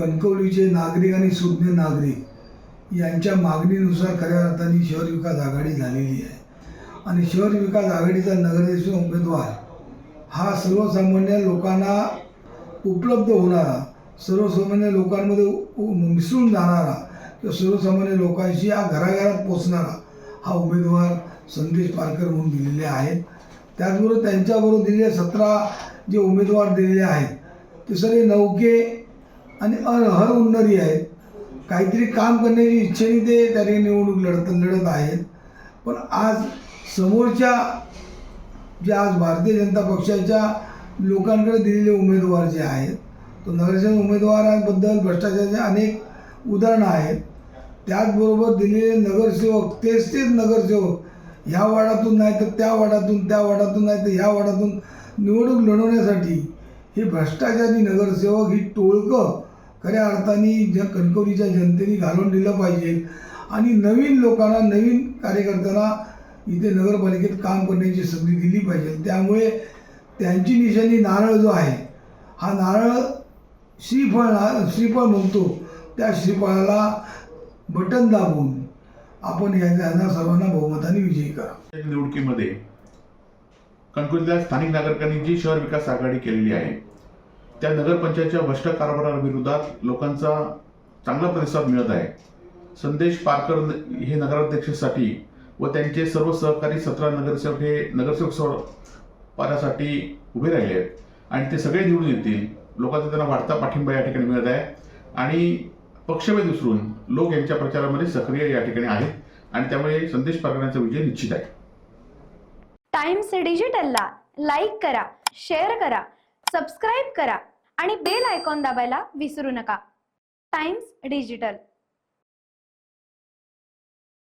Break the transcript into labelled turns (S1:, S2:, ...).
S1: कणकवलीचे नागरिक आणि सुज्ञ नागरिक यांच्या मागणीनुसार खऱ्या अर्थाने शहर विकास आघाडी झालेली आहे आणि शहर विकास आघाडीचा नगराध्यक्ष उमेदवार हा सर्वसामान्य लोकांना उपलब्ध होणारा, सर्वसामान्य लोकांमध्ये मिसळून जाणारा किंवा सर्वसामान्य लोकांशी हा घराघरात पोचणारा हा उमेदवार संदेश पारकर म्हणून दिलेले आहेत. त्याचबरोबर त्यांच्याबरोबर दिलेले 17 जे उमेदवार दिलेले आहेत ते सगळे नौके आणि हर उन्नरी आहेत. काहीतरी काम करण्याची इच्छेने ते त्या ठिकाणी निवडणूक लढत आहेत. पण आज समोरच्या जे आज भारतीय जनता पक्षाच्या लोकांकडे दिलेले उमेदवार जे आहेत तो नगरसेवक उमेदवारांबद्दल भ्रष्टाचाराचे अनेक उदाहरणं आहेत. त्याचबरोबर दिलेले नगरसेवक तेच नगरसेवक ह्या वार्डातून नाही तर त्या वार्डातून, त्या वार्डातून नाही तर ह्या वार्डातून निवडणूक लढवण्यासाठी हे भ्रष्टाचारी नगरसेवक ही टोळकं खऱ्या अर्थाने कणकवलीच्या जनतेने घालून दिलं पाहिजे आणि नवीन लोकांना, नवीन कार्यकर्त्यांना इथे नगरपालिकेत काम करण्याची संधी दिली पाहिजे. त्यामुळे त्यांची निशाणी नारळ जो आहे हा नारळ श्रीफळ म्हणतो, त्या श्रीफळाला बटन दाबून आपण यांना सर्वांना बहुमताने विजयी करा.
S2: निवडणुकीमध्ये कणकवलीच्या स्थानिक नागरिकांनी जी शहर विकास आघाडी केलेली आहे त्या नगरपंचायतच्या भ्रष्ट कारभाराविरोधात लोकांचा चांगला प्रतिसाद मिळत आहे. संदेश पारकर हे नगराध्यक्षासाठी व त्यांचे सर्व सहकारी 17 नगरसेवक हे नगरसेवक पदासाठी उभे राहिले आहेत आणि ते सगळे निवडून येतील. लोकांचा त्यांना वाढता पाठिंबा या ठिकाणी मिळत आहे आणि पक्षभेद विसरून लोक यांच्या प्रचारामध्ये सक्रिय या ठिकाणी आहेत आणि त्यामुळे संदेश पारकरांचा विजय निश्चित आहे.
S3: टाइम्स डिजिटलला लाईक करा, शेअर करा, सबस्क्राईब करा आणि बेल आयकॉन दाबायला विसरू नका. Times digital.